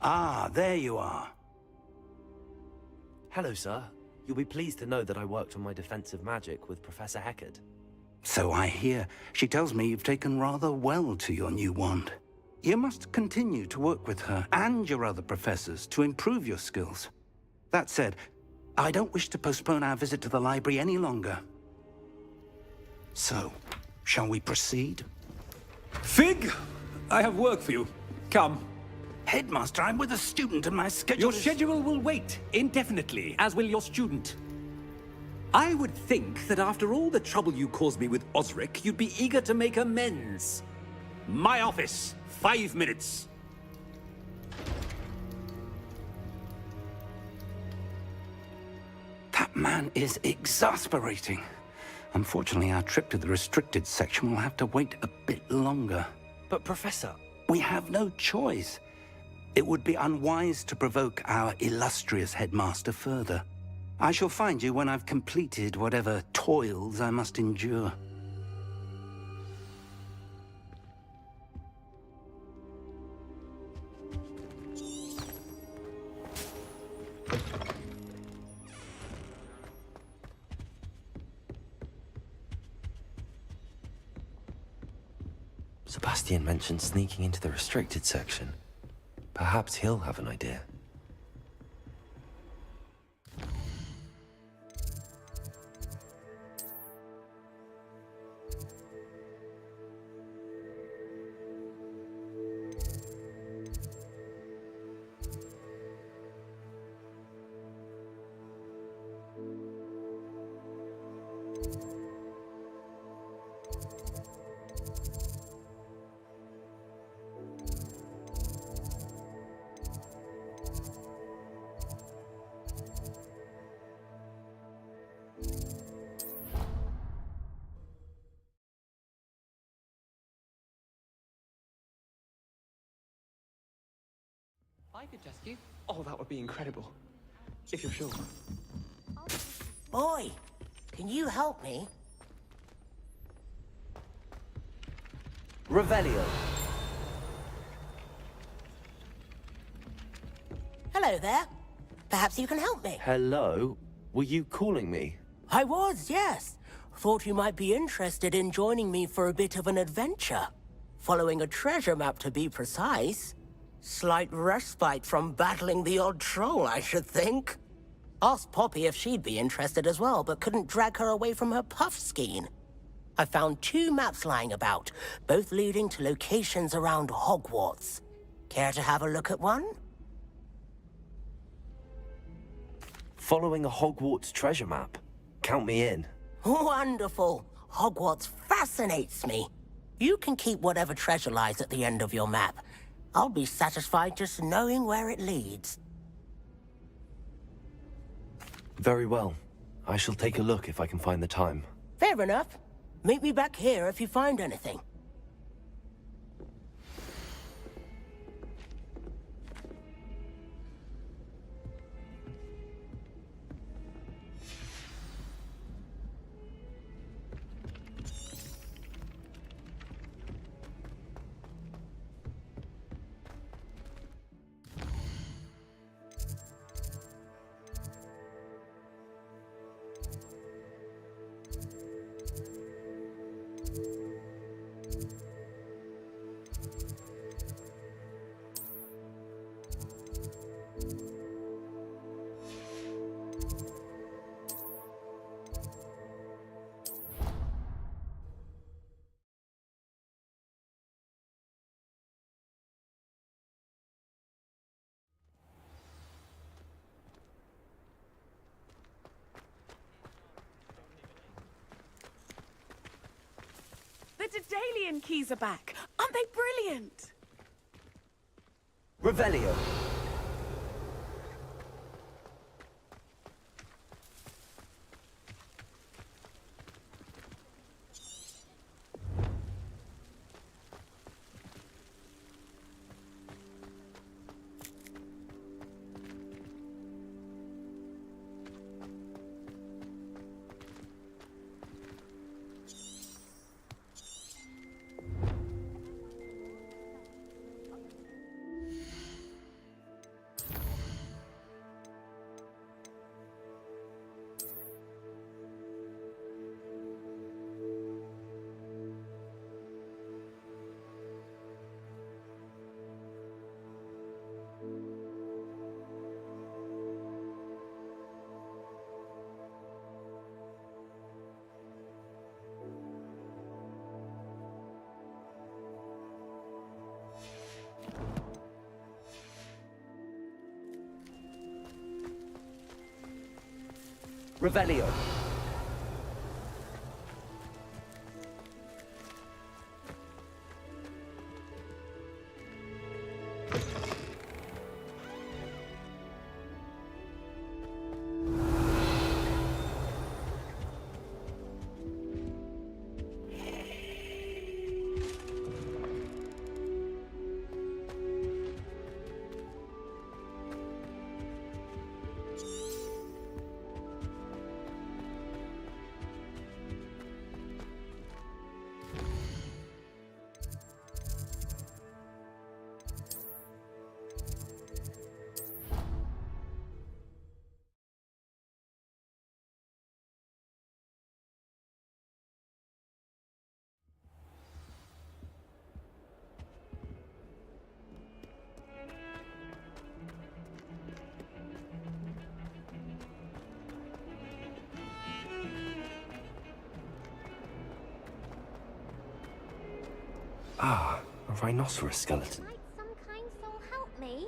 Ah, there you are. Hello, sir. You'll be pleased to know that I worked on my defensive magic with Professor Heckard. So I hear. She tells me you've taken rather well to your new wand. You must continue to work with her and your other professors to improve your skills. That said, I don't wish to postpone our visit to the library any longer. So, shall we proceed? Fig! I have work for you. Come. Headmaster, I'm with a student and my schedule Your is... schedule will wait indefinitely, as will your student. I would think that after all the trouble you caused me with Osric, you'd be eager to make amends. My office, 5 minutes. That man is exasperating. Unfortunately, our trip to the restricted section will have to wait a bit longer. But, Professor... We have no choice. It would be unwise to provoke our illustrious headmaster further. I shall find you when I've completed whatever toils I must endure. Sebastian mentioned sneaking into the restricted section. Perhaps he'll have an idea. I could test you. Oh, that would be incredible. If you're sure. Boy, can you help me? Revelio. Hello there. Perhaps you can help me. Hello? Were you calling me? I was, yes. Thought you might be interested in joining me for a bit of an adventure. Following a treasure map, to be precise. Slight respite from battling the odd troll, I should think. Asked Poppy if she'd be interested as well, but couldn't drag her away from her puff skein. I found 2 maps lying about, both leading to locations around Hogwarts. Care to have a look at one? Following a Hogwarts treasure map. Count me in. Wonderful. Hogwarts fascinates me. You can keep whatever treasure lies at the end of your map. I'll be satisfied just knowing where it leads. Very well. I shall take a look if I can find the time. Fair enough. Meet me back here if you find anything. The Daedalian keys are back. Aren't they brilliant? Revelio. Revelio. Ah, a rhinoceros skeleton. Might some kind soul help me?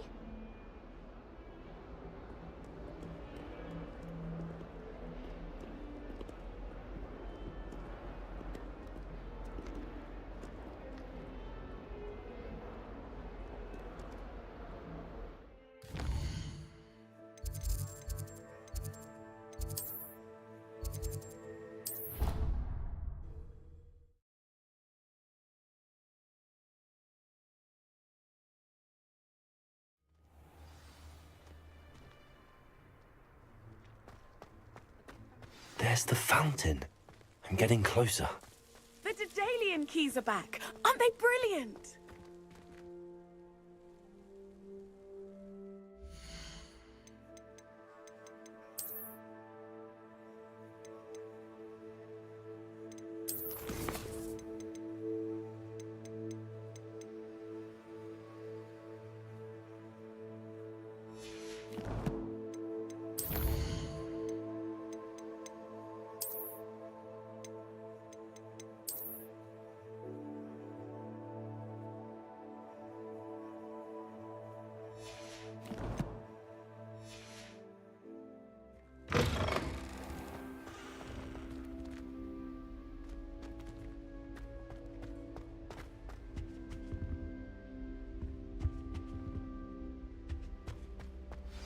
There's the fountain. I'm getting closer. The Daedalian keys are back. Aren't they brilliant?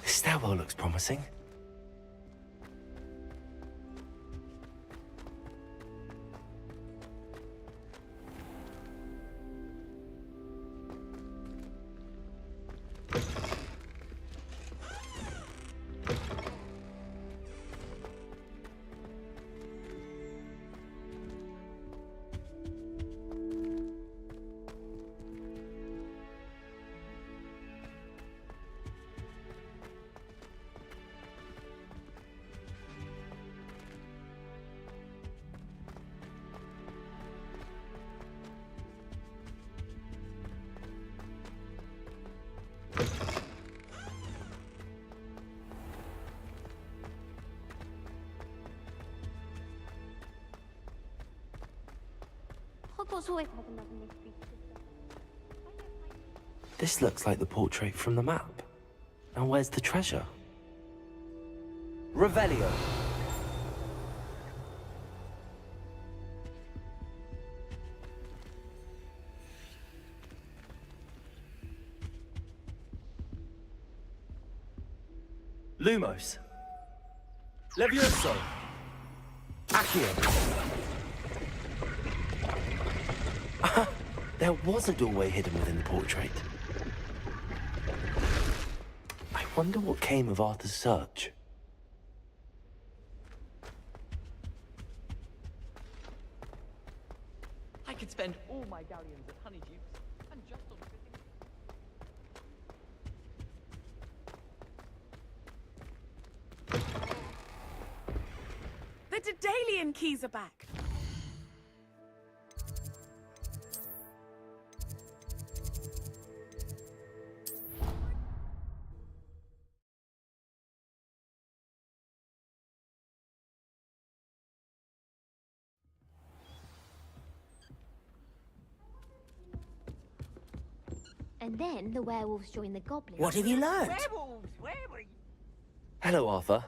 This stairwell looks promising. Hogwarts always has another mystery system. This looks like the portrait from the map. Now where's the treasure? Revelio. Lumos. Levioso. Accio. There was a doorway hidden within the portrait. I wonder what came of Arthur's search. I could spend all my galleons at Honeydukes and just on visiting. The Daedalian keys are back. And then the werewolves join the goblins. What have you learned? Hello, Arthur.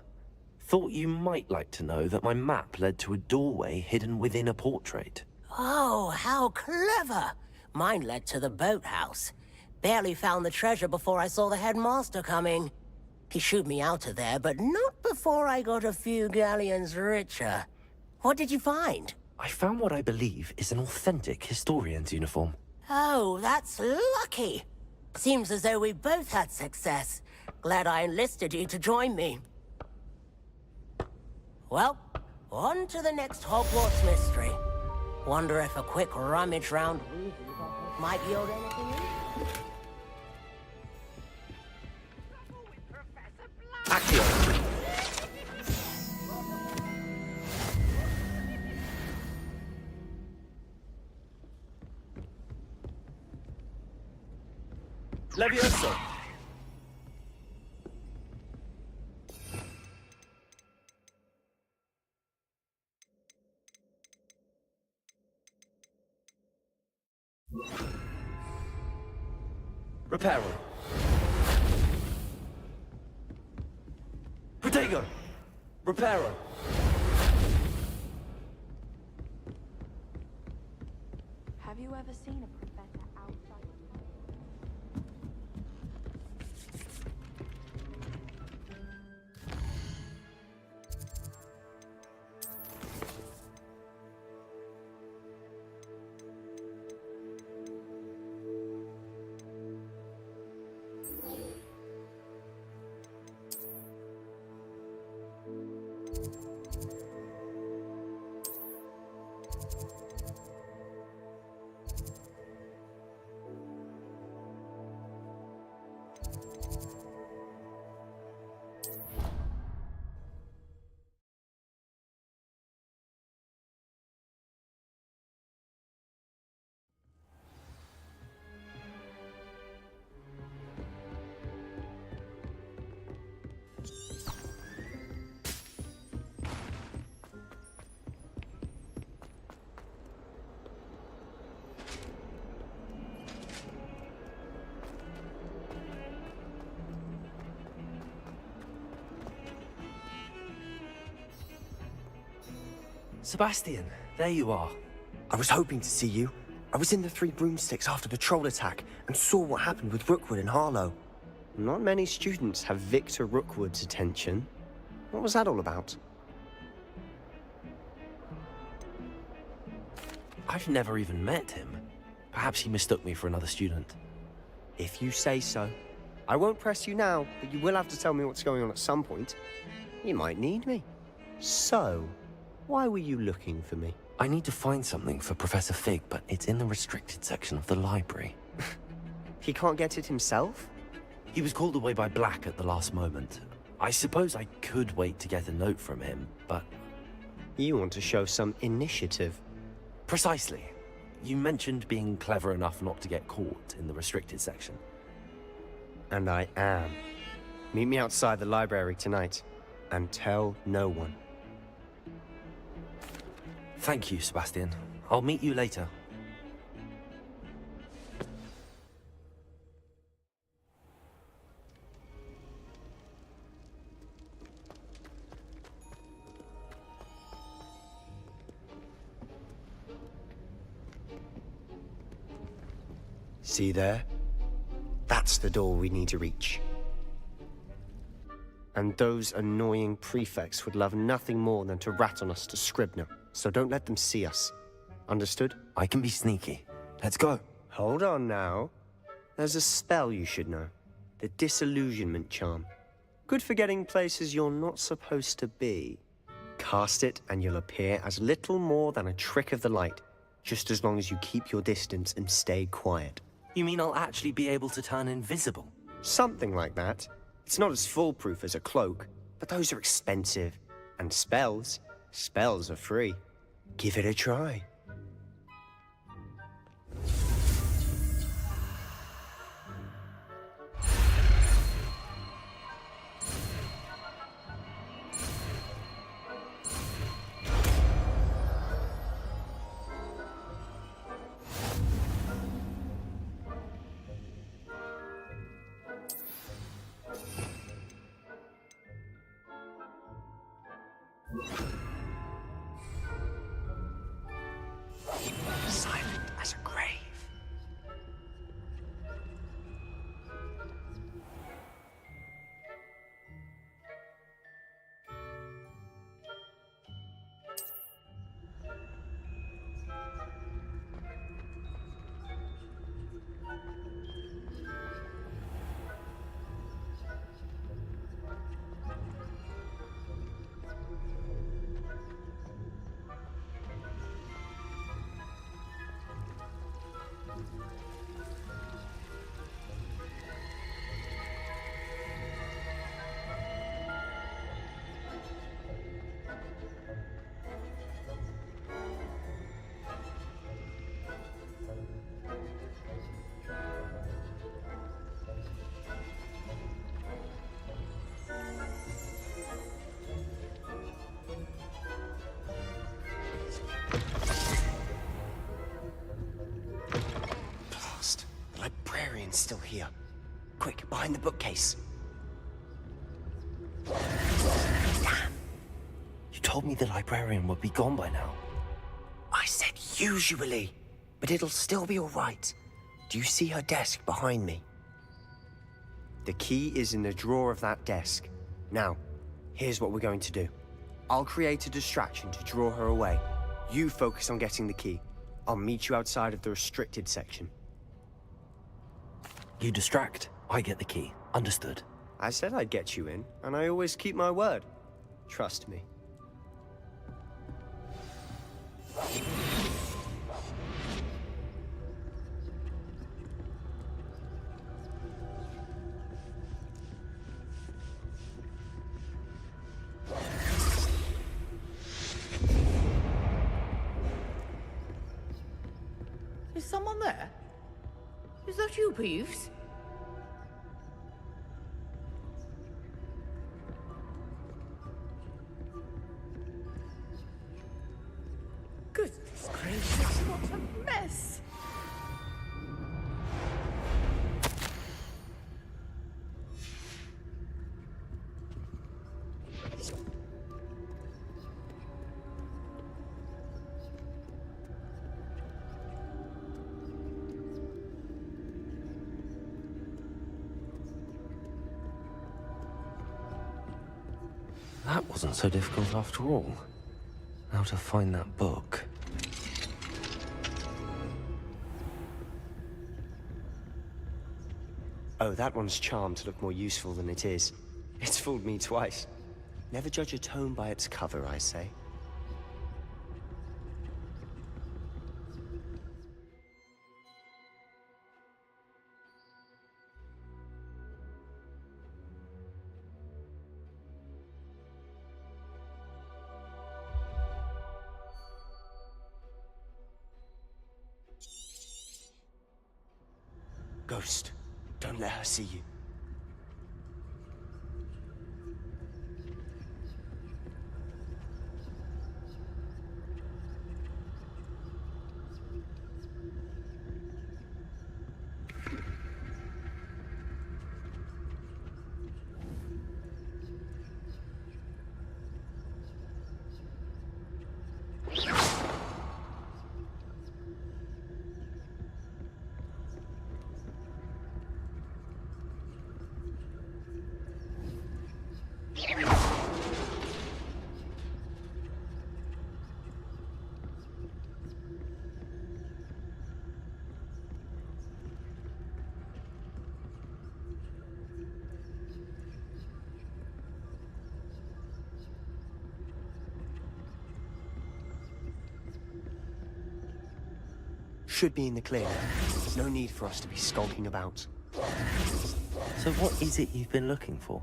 Thought you might like to know that my map led to a doorway hidden within a portrait. Oh, how clever! Mine led to the boathouse. Barely found the treasure before I saw the headmaster coming. He shooed me out of there, but not before I got a few galleons richer. What did you find? I found what I believe is an authentic historian's uniform. Oh, that's lucky. Seems as though we both had success. Glad I enlisted you to join me. Well, on to the next Hogwarts mystery. Wonder if a quick rummage round might yield anything in? Accio. Levioso. Reparo. Protego. Reparo. Have you ever seen a professor outside? Sebastian, there you are. I was hoping to see you. I was in the Three Broomsticks after the troll attack and saw what happened with Rookwood and Harlow. Not many students have Victor Rookwood's attention. What was that all about? I've never even met him. Perhaps he mistook me for another student. If you say so. I won't press you now, but you will have to tell me what's going on at some point. You might need me. So, why were you looking for me? I need to find something for Professor Fig, but it's in the restricted section of the library. He can't get it himself? He was called away by Black at the last moment. I suppose I could wait to get a note from him, but... You want to show some initiative. Precisely. You mentioned being clever enough not to get caught in the restricted section. And I am. Meet me outside the library tonight, and tell no one. Thank you, Sebastian. I'll meet you later. See there? That's the door we need to reach. And those annoying prefects would love nothing more than to rat on us to Scribner, so don't let them see us. Understood? I can be sneaky. Let's go. Hold on now. There's a spell you should know. The Disillusionment Charm. Good for getting places you're not supposed to be. Cast it and you'll appear as little more than a trick of the light, just as long as you keep your distance and stay quiet. You mean I'll actually be able to turn invisible? Something like that. It's not as foolproof as a cloak, but those are expensive. And spells are free. Give it a try. librarian's still here. Quick, behind the bookcase. You told me the librarian would be gone by now. I said usually, but it'll still be all right. Do you see her desk behind me? The key is in the drawer of that desk. Now, here's what we're going to do. I'll create a distraction to draw her away. You focus on getting the key. I'll meet you outside of the restricted section. You distract, I get the key. Understood. I said I'd get you in, and I always keep my word. Trust me. Is someone there? Is that you, Peeves? Goodness gracious, what a mess! That wasn't so difficult after all. How to find that book. Oh, that one's charmed to look more useful than it is. It's fooled me twice. Never judge a tome by its cover, I say. Ghost, don't let her see you. Should be in the clear. No need for us to be skulking about. So what is it you've been looking for?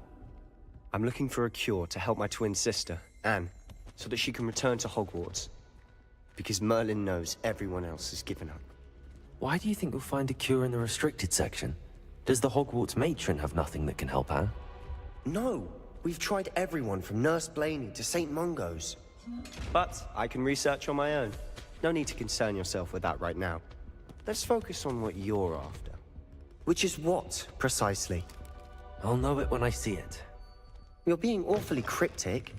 I'm looking for a cure to help my twin sister, Anne, so that she can return to Hogwarts. Because Merlin knows everyone else has given up. Why do you think you'll find a cure in the restricted section? Does the Hogwarts matron have nothing that can help Anne? No, we've tried everyone from Nurse Blaney to St. Mungo's. But I can research on my own. No need to concern yourself with that right now. Let's focus on what you're after. Which is what, precisely? I'll know it when I see it. You're being awfully cryptic.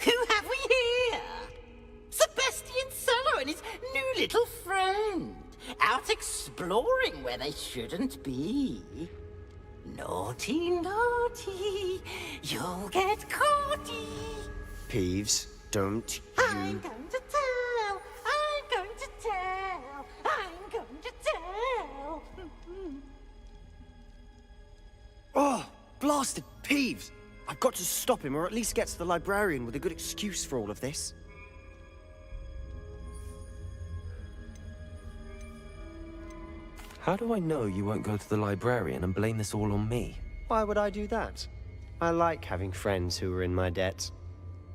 Who have we here? Sebastian Cello and his new little friend. Out exploring where they shouldn't be. Naughty, naughty, you'll get caughty. Peeves, don't I'm you... going to tell, I'm going to tell, I'm going to tell. Oh, blasted Peeves! I've got to stop him, or at least get to the librarian with a good excuse for all of this. How do I know you won't go to the librarian and blame this all on me? Why would I do that? I like having friends who are in my debt.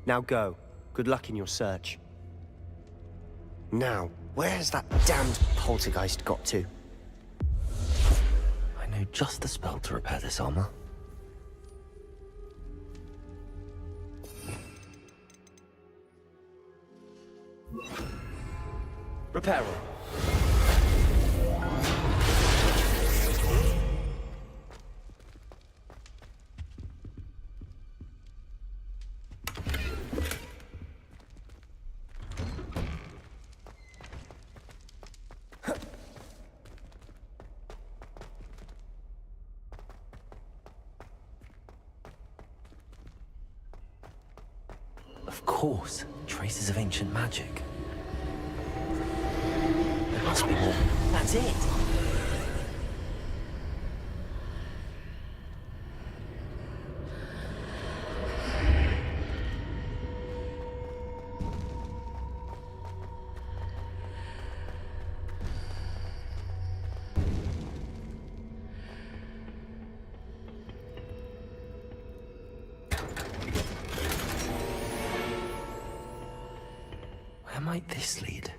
Now go. Good luck in your search. Now, where's that damned poltergeist got to? I know just the spell to repair this armor. Repairer. Of course, traces of ancient magic. There must be more. That's it! Where might this lead?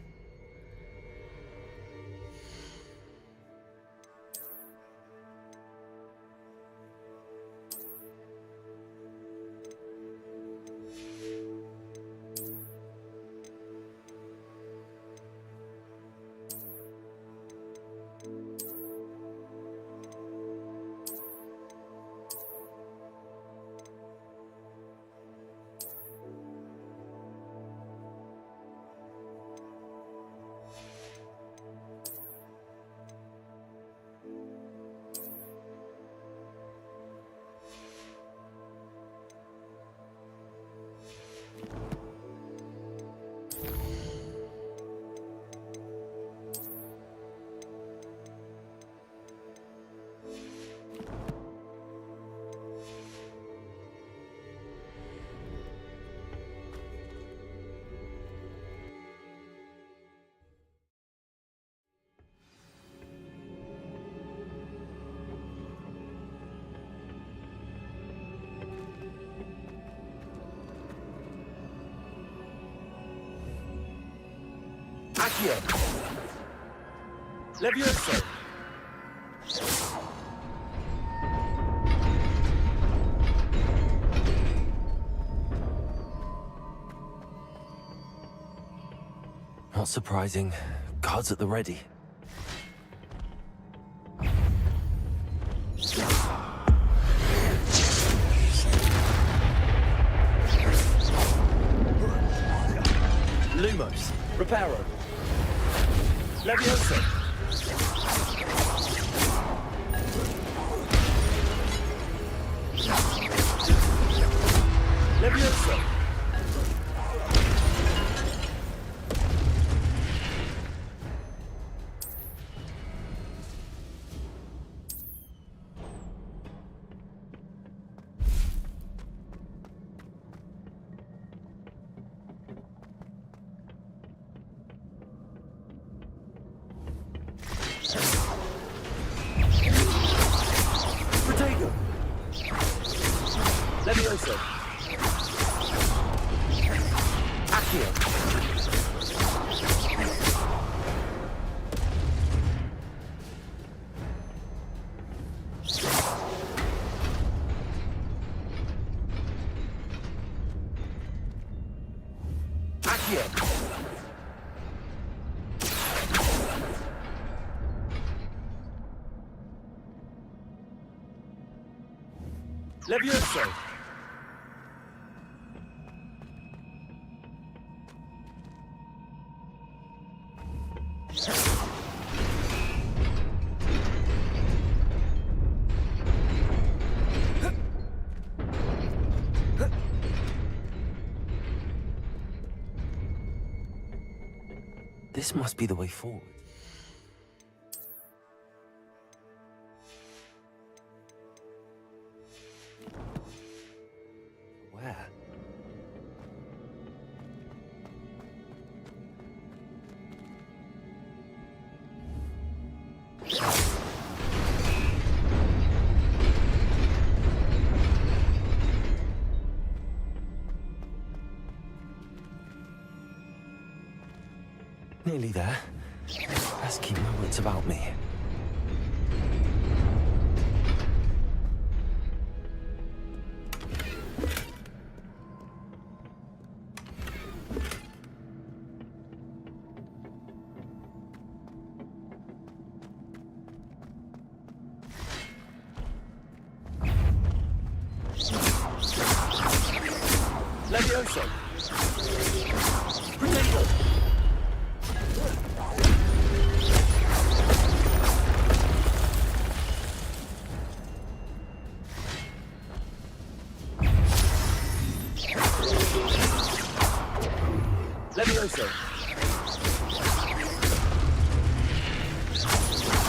Accio. Levioso. Not surprising. Guards at the ready. Lumos. Reparo. Levioso. Levioso. Protego. Levioso. Accio. Accio. Levioso. This must be the way forward. Where? Nearly there. Best keep my wits about me. Levioso! Protego! Levioso!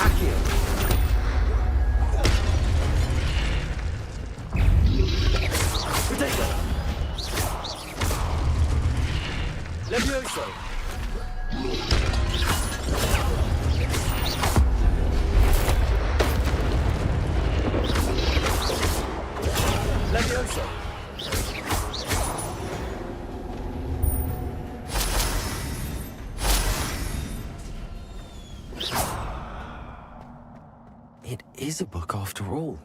Accio! Protego! Levioso! Levioso! It is a book after all.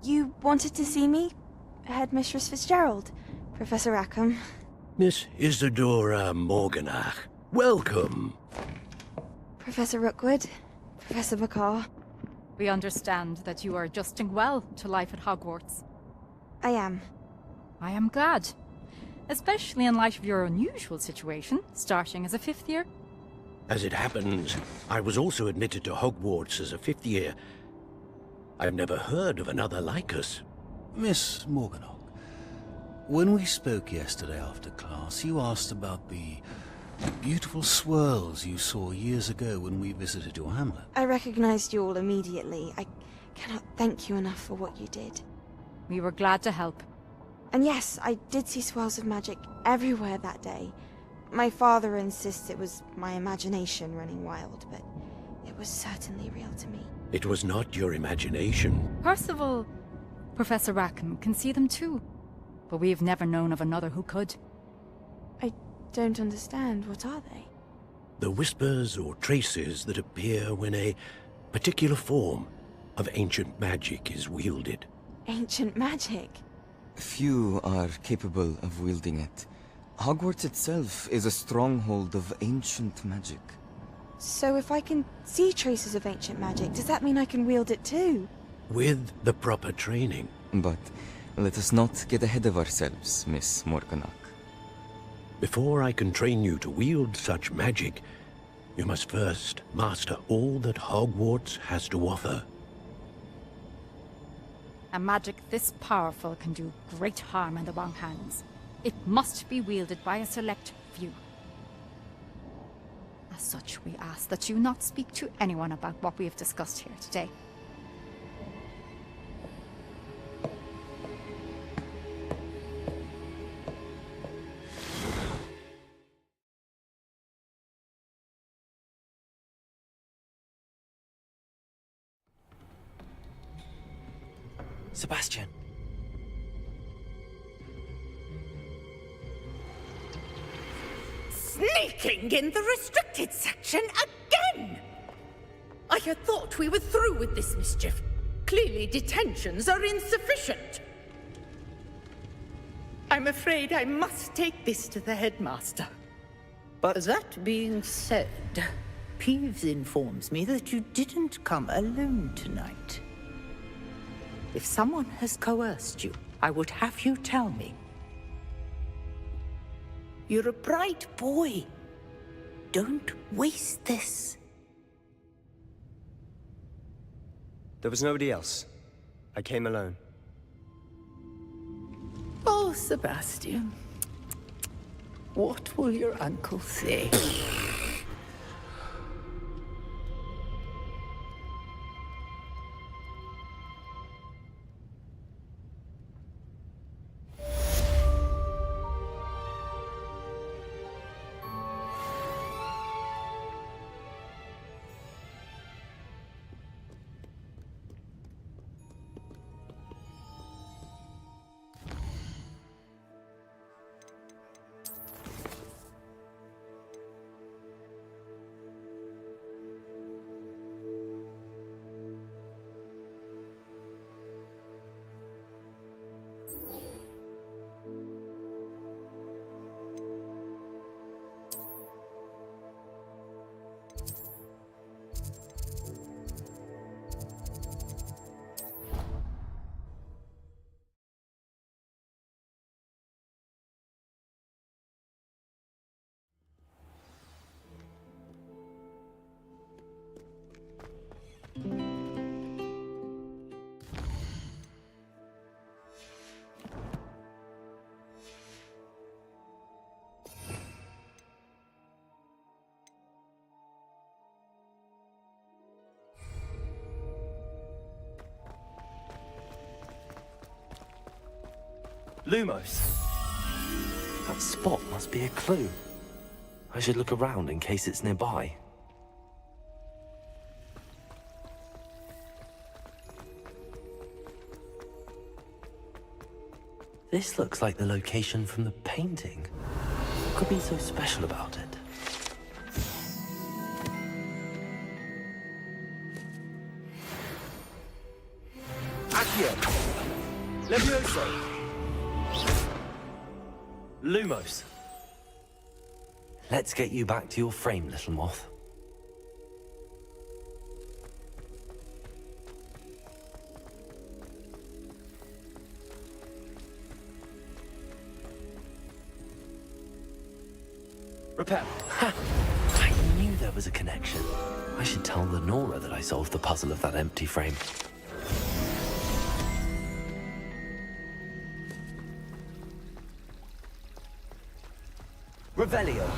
You wanted to see me? Headmistress Fitzgerald, Professor Rackham. Miss Isadora Morganach, welcome. Professor Rookwood, Professor McCaw. We understand that you are adjusting well to life at Hogwarts. I am. I am glad. Especially in light of your unusual situation, starting as a 5th year. As it happens, I was also admitted to Hogwarts as a 5th year. I've never heard of another like us. Miss Morganach, when we spoke yesterday after class, you asked about the beautiful swirls you saw years ago when we visited your hamlet. I recognized you all immediately. I cannot thank you enough for what you did. We were glad to help. And yes, I did see swirls of magic everywhere that day. My father insists it was my imagination running wild, but it was certainly real to me. It was not your imagination. Percival, Professor Rackham can see them too. But we have never known of another who could. I don't understand. What are they? The whispers or traces that appear when a particular form of ancient magic is wielded. Ancient magic? Few are capable of wielding it. Hogwarts itself is a stronghold of ancient magic. So if I can see traces of ancient magic, does that mean I can wield it too? With the proper training. But let us not get ahead of ourselves, Miss Morganach. Before I can train you to wield such magic, you must first master all that Hogwarts has to offer. A magic this powerful can do great harm in the wrong hands. It must be wielded by a select few. As such, we ask that you not speak to anyone about what we have discussed here today. Sebastian. Sneaking in the restricted section again! I had thought we were through with this mischief. Clearly detentions are insufficient. I'm afraid I must take this to the headmaster. But that being said, Peeves informs me that you didn't come alone tonight. If someone has coerced you, I would have you tell me. You're a bright boy. Don't waste this. There was nobody else. I came alone. Oh, Sebastian. What will your uncle say? Lumos! That spot must be a clue. I should look around in case it's nearby. This looks like the location from the painting. What could be so special about it? Accio! Levioso! Lumos! Let's get you back to your frame, little moth. Repel. Ha! I knew there was a connection. I should tell Lenora that I solved the puzzle of that empty frame. Revelio.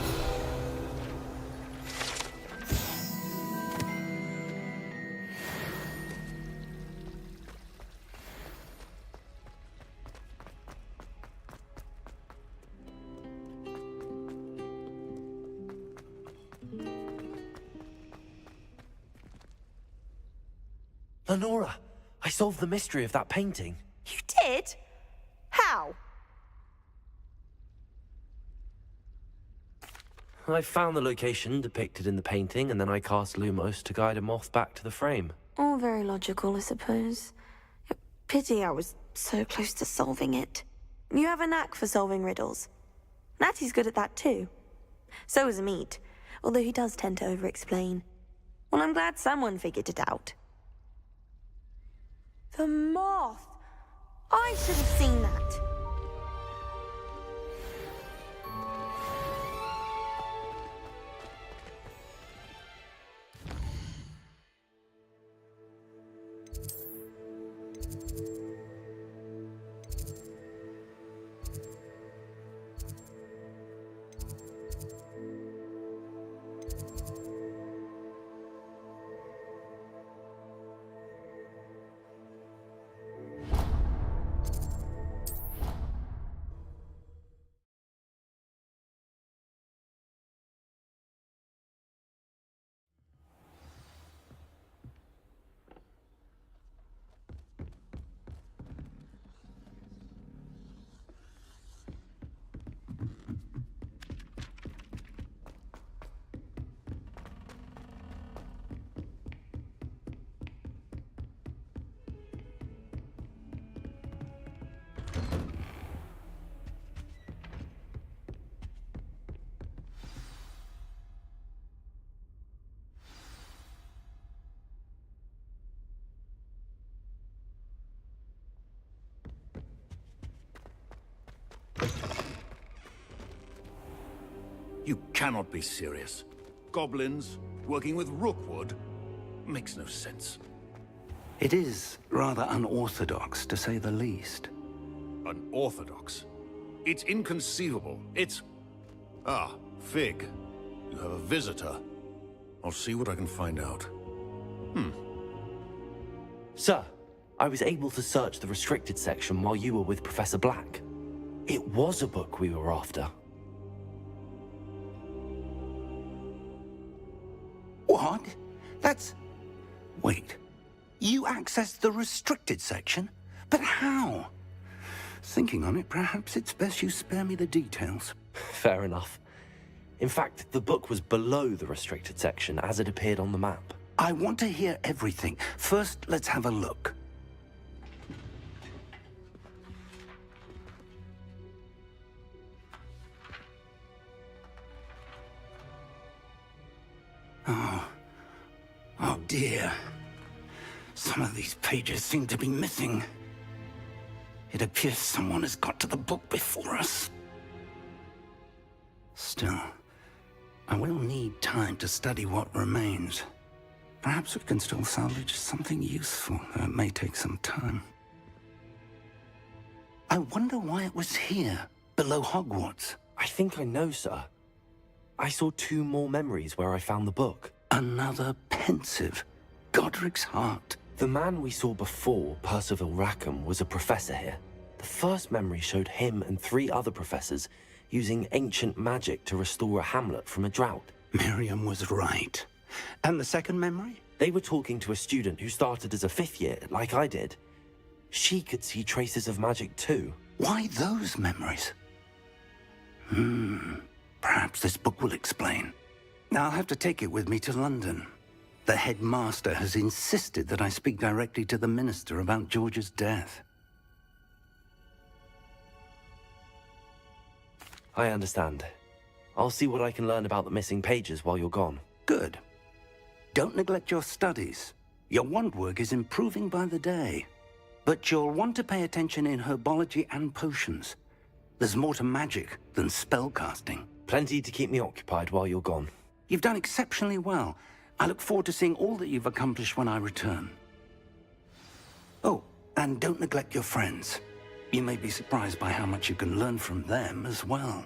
Lenora, I solved the mystery of that painting. You did? How? I found the location depicted in the painting, and then I cast Lumos to guide a moth back to the frame. All very logical, I suppose. Pity I was so close to solving it. You have a knack for solving riddles. Natty's good at that too. So is Amit, although he does tend to over-explain. Well, I'm glad someone figured it out. The moth! I should have seen that. You cannot be serious. Goblins working with Rookwood? Makes no sense. It is rather unorthodox, to say the least. Unorthodox? It's inconceivable. It's... Ah, Fig. You have a visitor. I'll see what I can find out. Sir, I was able to search the restricted section while you were with Professor Black. It was a book we were after. What? That's... Wait. You accessed the restricted section? But how? Thinking on it, perhaps it's best you spare me the details. Fair enough. In fact, the book was below the restricted section as it appeared on the map. I want to hear everything. First, let's have a look. Oh dear. Some of these pages seem to be missing. It appears someone has got to the book before us. Still, I will need time to study what remains. Perhaps we can still salvage something useful, though it may take some time. I wonder why it was here, below Hogwarts. I think I know, sir. I saw 2 more memories where I found the book. Another pensive. Godric's heart. The man we saw before, Percival Rackham, was a professor here. The first memory showed him and 3 other professors using ancient magic to restore a hamlet from a drought. Miriam was right. And the second memory? They were talking to a student who started as a 5th year, like I did. She could see traces of magic too. Why those memories? Perhaps this book will explain. I'll have to take it with me to London. The headmaster has insisted that I speak directly to the minister about George's death. I understand. I'll see what I can learn about the missing pages while you're gone. Good. Don't neglect your studies. Your wand work is improving by the day. But you'll want to pay attention in herbology and potions. There's more to magic than spellcasting. Plenty to keep me occupied while you're gone. You've done exceptionally well. I look forward to seeing all that you've accomplished when I return. Oh, and don't neglect your friends. You may be surprised by how much you can learn from them as well.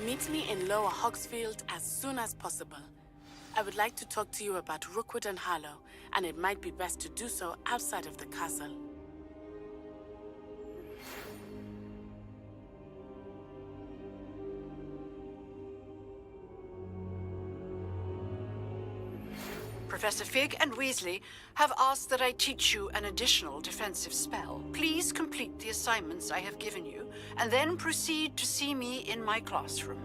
Meet me in Lower Hogsfield as soon as possible. I would like to talk to you about Rookwood and Harlow, and it might be best to do so outside of the castle. Professor Fig and Weasley have asked that I teach you an additional defensive spell. Please complete the assignments I have given you, and then proceed to see me in my classroom.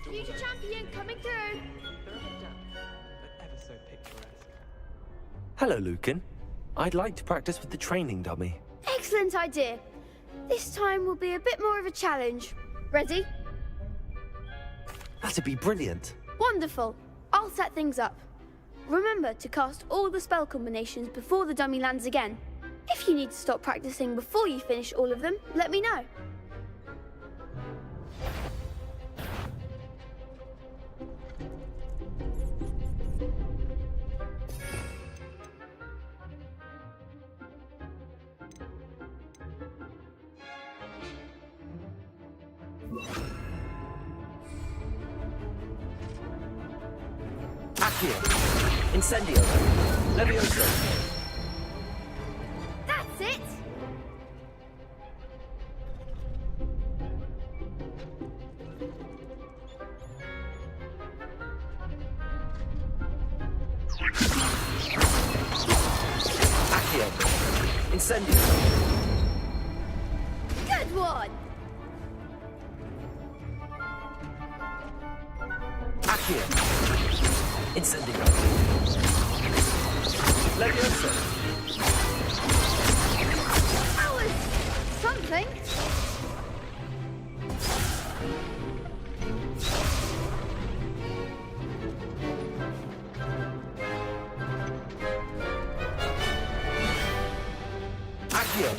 Future champion coming through. They're up and down, but ever so picturesque. Hello, Lucan. I'd like to practice with the training dummy. Excellent idea. This time will be a bit more of a challenge. Ready? That'd be brilliant. Wonderful. I'll set things up. Remember to cast all the spell combinations before the dummy lands again. If you need to stop practicing before you finish all of them, let me know. Accio. Incendio. Levioso. That's it! Accio. Incendio. Good one! Accio. Incendio. Levioso. That was something. Accio.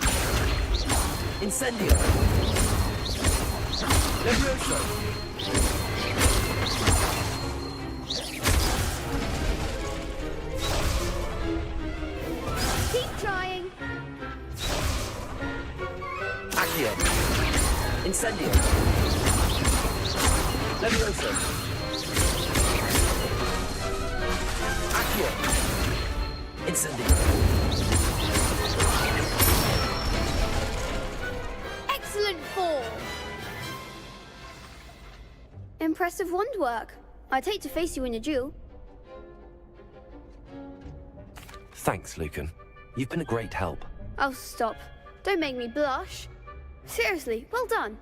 Incendio. Levioso. Keep trying. Accio. Incendio. Levioso. Accio. Incendio. Excellent form. Impressive wand work. I'd hate to face you in a duel. Thanks, Lucan. You've been a great help. Oh, stop. Don't make me blush. Seriously, well done.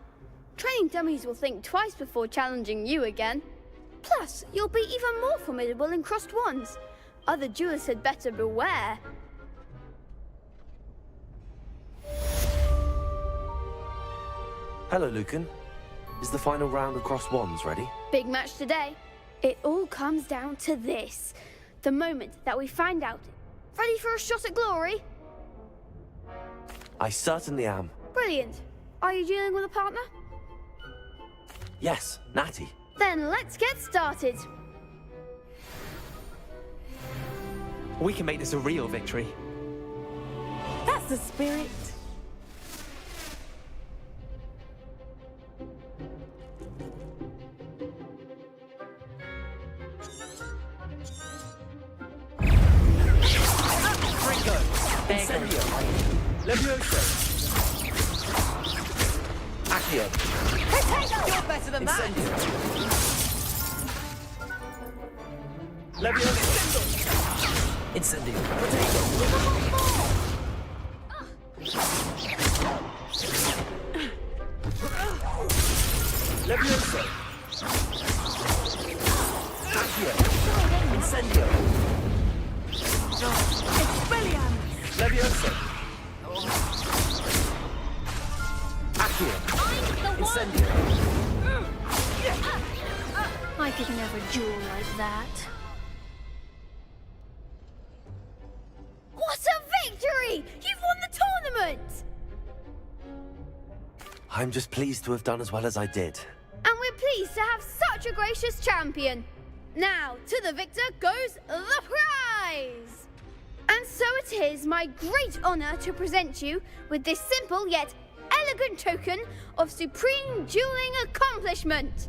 Training dummies will think twice before challenging you again. Plus, you'll be even more formidable in crossed wands. Other duelists had better beware. Hello, Lucan. Is the final round of crossed wands ready? Big match today. It all comes down to this. The moment that we find out. Ready for a shot at glory? I certainly am. Brilliant. Are you dealing with a partner? Yes, Natty. Then let's get started. We can make this a real victory. the spirit. Ringo! Incendio! Levioso! Accio! You're better than that! Incendio! Levioso! Incendio! Levioso! Accio! Incendio! Expelliarmus! Levioso! Accio! Incendio! I could never duel like that. What a victory! You've won the tournament! I'm just pleased to have done as well as I did. And we're pleased to have such a gracious champion. Now, to the victor goes the prize! And so it is my great honor to present you with this simple yet elegant token of supreme dueling accomplishment.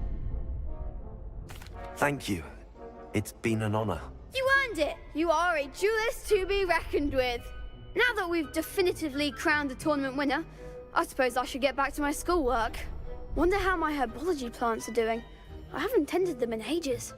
Thank you. It's been an honor. You earned it. You are a duelist to be reckoned with. Now that we've definitively crowned the tournament winner, I suppose I should get back to my schoolwork. Wonder how my herbology plants are doing. I haven't tended them in ages.